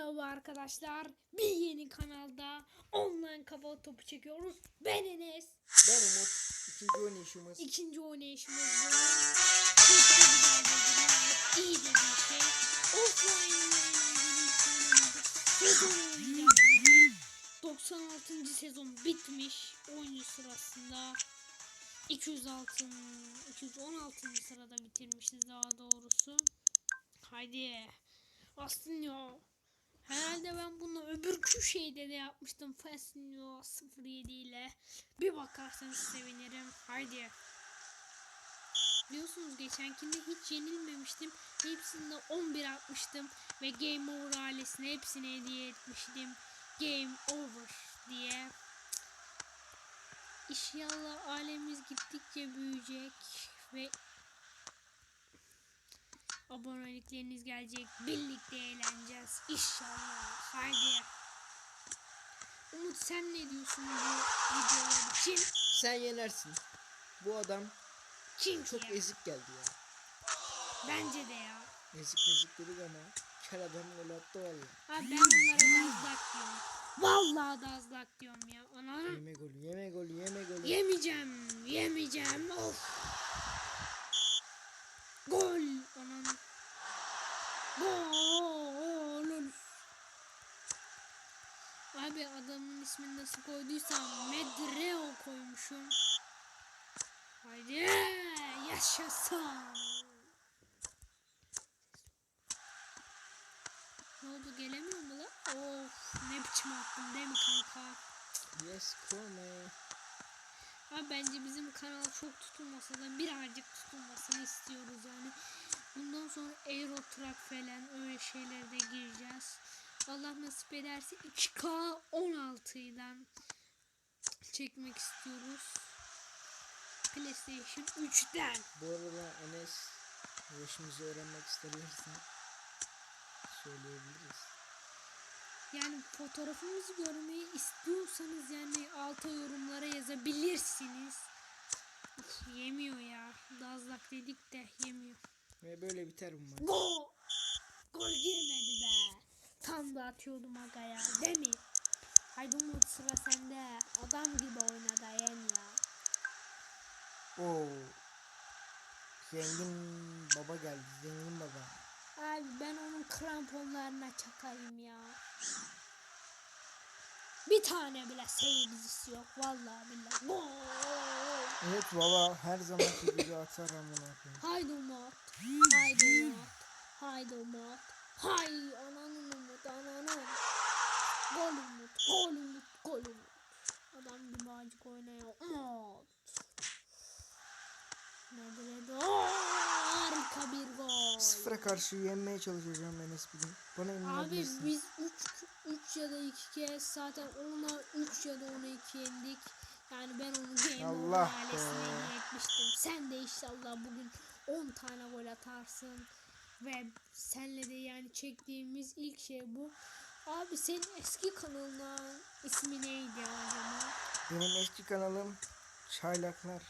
Merhaba arkadaşlar. Bir yeni kanalda online kafa topu çekiyoruz. Ben Enes. Ben Umut. İkinci oynayışımız. İkinci oynayışımız bu. Çok da güzel bir iyi de bir şey. Offline sezon oynayacağız bugün. 96. sezon bitmiş. Oyuncu sırasında 216. sırada bitirmişiz daha doğrusu. Haydi. Aslında herhalde ben bunu öbür şeyde de yapmıştım. Fasinio 07 ile. Bir bakarsanız sevinirim. Haydi. Biliyorsunuz geçenkinde hiç yenilmemiştim. Hepsinde 11 atmıştım. Ve Game Over ailesine hepsine hediye etmiştim. Game Over diye. İnşallah ailemiz gittikçe büyüyecek. Ve abonelikleriniz gelecek. Birlikte eğleneceğiz. İnşallah. Haydi. Umut sen ne diyorsun bu videolar için? Sen yenersin. Bu adam Kim çok ya? ezik geldi ya. Bence de ya. Ezik dedik ama kel adam gol attı valla. Abi ben onlara dazlak diyorum. Vallahi dazlak diyorum ya. Ananı. Yeme golü. Yemeyeceğim. Of. Gol. Ananı. Gol. Abi adamın ismini nasıl koyduysam Medreo koymuşum. Haydi yaşasın. Ne oldu, gelemiyor mu lan? Of, ne biçim attın değil mi kanka? Yes come. Abi bence bizim kanal çok tutulmasa da birazcık tutulmasını istiyoruz yani. Bundan sonra Euro Truck falan öyle şeylere de gireceğiz. Allah nasip ederse 2K16'dan çekmek istiyoruz. PlayStation 3'ten. Bu arada Enes yaşımızı öğrenmek istersen söyleyebiliriz. Yani fotoğrafımızı görmeyi istiyorsanız yani alta yorumlara yazabilirsiniz. Uf, yemiyor ya. Dazlak dedik de yemiyor. Ve böyle biter bu maç. Gol! Gol girmedi be. Tam da atıyordum aga ya. Değil mi? Haydi Umut, sıra sende. Adam gibi oyna da yen ya. Oo. Zengin baba geldi. Zengin baba. Abi ben onun kramponlarına çakayım ya. Bir tane bile seyircisi yok. Vallahi billahi. Gol! Evet baba her zamanki gibi atar amına koyayım. Haydi Umut. Haydi Umut. Haydi Umut. Hay ananın Umut, ananın. Gol Umut. Gol Umut. Gol Umut. Adam gibi acık oynuyor. Umut. Nedir? Harika bir gol. Sıfıra karşı yenmeye çalışacağım Enes bugün. Bana Abi inanabilirsin. biz 3 ya da 2 kez zaten ona 3 ya da ona 2 yendik. Yani ben onu Game Over Allah ailesine be. hediye etmiştim. Sen de inşallah bugün 10 tane gol atarsın. Ve senle de yani çektiğimiz ilk şey bu. Abi senin eski kanalının ismi neydi acaba? Benim eski kanalım Çaylaklar.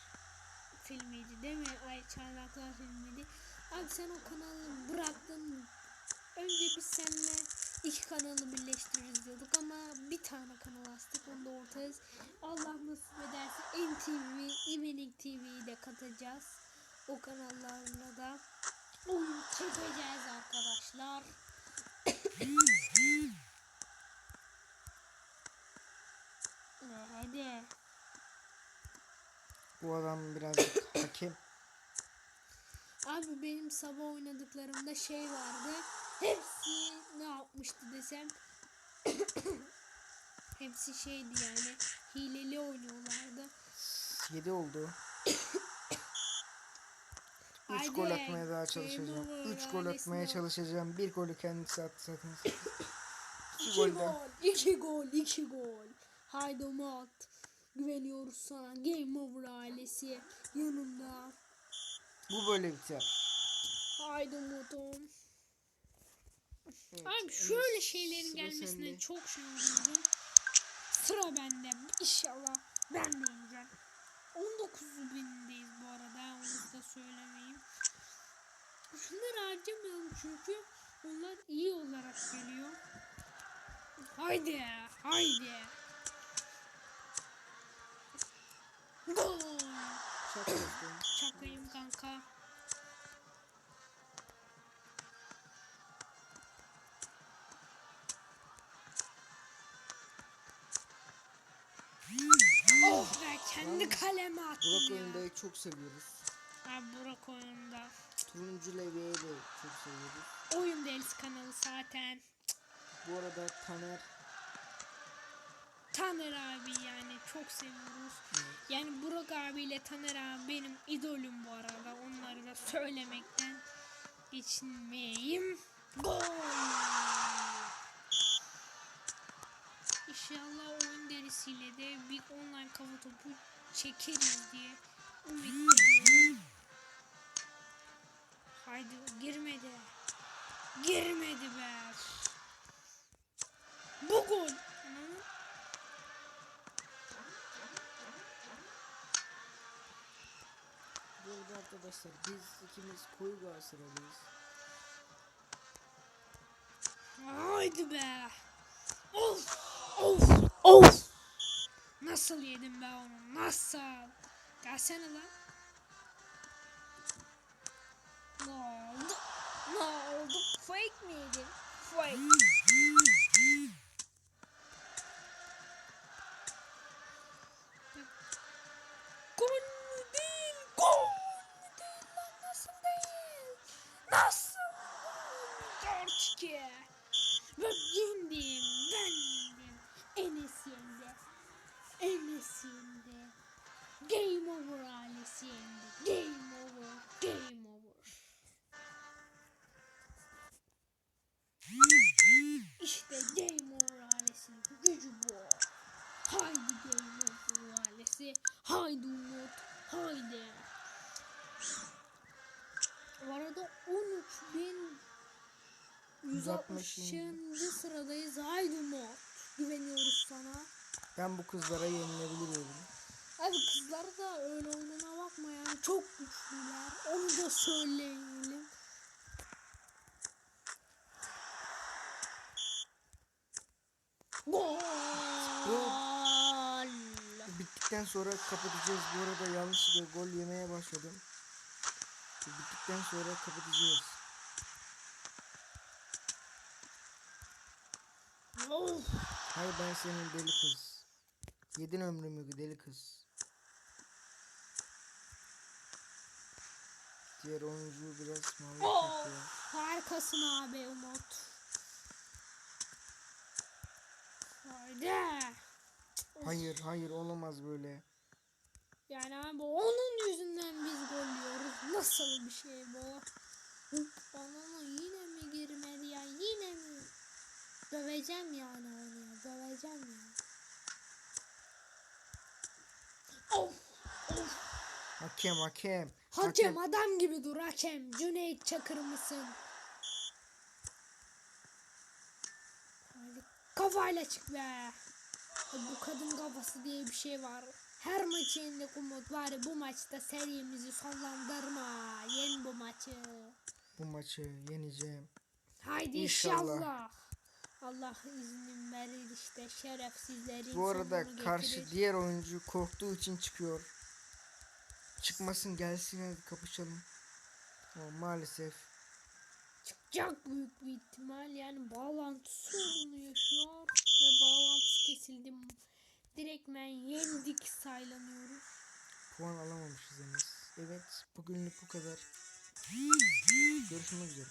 Filmiydi değil mi? Ay, Çaylaklar filmiydi. Abi sen o kanalı bıraktın. Önce biz seninle iki kanalı birleştiririz diyorduk ama bir tane kanal açtık, onu da ortayız. Allah nasip ederse NTV, Evening TV'yi de katacağız. O kanallarına da oyun çekeceğiz arkadaşlar. Hadi. Bu adam birazcık hakem. Abi benim sabah oynadıklarımda şey vardı. Hepsi ne yapmıştı desem. Hepsi şeydi yani. Hileli oynuyorlardı. 7 oldu. 3 Haydi, gol atmaya daha Game çalışacağım. Over 3 gol atmaya ailesine. çalışacağım. 1 golü kendisi attı zaten. 2 2 golden. gol, 2 gol. Haydi Umut. Güveniyoruz sana. Game Over ailesi yanında. Bu böyle biter. Haydi Umut'um. Evet, Abi şöyle şeylerin sıra gelmesine sende. çok şanslıyım. Sıra bende. İnşallah ben de yeneceğim. 19.000'deyiz bu arada. Onu da söylemeyeyim. Şunları harcamayalım çünkü onlar iyi olarak geliyor. Haydi. Haydi. Gol. Şaka yapıyorum. Şakayım kanka. Oh be, kendi Yalnız kaleme Burak attım ya. oyundayı çok seviyoruz. Abi Burak oyunda. Turuncu Levi'yi de çok seviyoruz. Oyun Deliz kanalı zaten. Bu arada Taner abi yani çok seviyoruz. Evet. Yani Burak abiyle Taner abi benim idolüm bu arada. Onları da söylemekten geçinmeyeyim. Gol! İnşallah oyun derisiyle de bir online kafa topu çekeriz diye ümit ediyorum. Haydi girmedi. Girmedi be. Bu gol. Bu arada arkadaşlar biz ikimiz koyu Galatasaraylıyız. Haydi be. Of. Of. Of. Nasıl yedim ben onu? Nasıl? Gelsene lan. Ne oldu? Ne oldu? Fake miydi? Fake. Gol mü değil? Gol mü değil lan? Nasıl değil? Nasıl? 4-2. Ve yendim. Ben yendim. Enes yendi. Enes yendi. Game over ailesi yendi. Game over. Game over. İşte Game over ailesinin gücü bu. Haydi Game over ailesi. Haydi Umut. Haydi. Bu arada 13.160. sıradayız. Haydi Umut. Güveniyoruz sana. Ben bu kızlara yenilebiliyorum. Abi kızlar da öyle olduğuna bakma yani. Çok güçlüler. Onu da söyleyelim. Gol. Bittikten sonra kapatacağız. Bu arada yanlışlıkla gol yemeye başladım. Bittikten sonra kapatacağız. Of. Hayır ben senin deli kız. Yedin ömrümü deli kız. Diğer oyuncu biraz mallık yapıyor. Harikasın abi Umut. Haydi. Hayır olamaz böyle. Yani abi onun yüzünden biz gol yiyoruz. Nasıl bir şey bu? Bana yine mi girmedi ya? Yine mi? Döveceğim yani onu ya. Döveceğim ya. Of. Of. Hakem. Hakem adam gibi dur hakem. Cüneyt Çakır mısın? Hadi kafayla çık be. Bu kadın kafası diye bir şey var. Her maçı yendik Umut var. Bu maçta serimizi sonlandırma. Yen bu maçı. Bu maçı yeneceğim. Haydi inşallah. Allah izin verir işte şerefsizlerin Bu arada sonunu karşı getirir. diğer oyuncu korktuğu için çıkıyor. Çıkmasın gelsin hadi kapışalım. Ama maalesef. Çıkacak büyük bir ihtimal yani bağlantı sorunu yaşıyor ve bağlantısı kesildi. Direktmen yendik saylanıyoruz. Puan alamamışız henüz. Evet bugünlük bu kadar. Görüşmek üzere.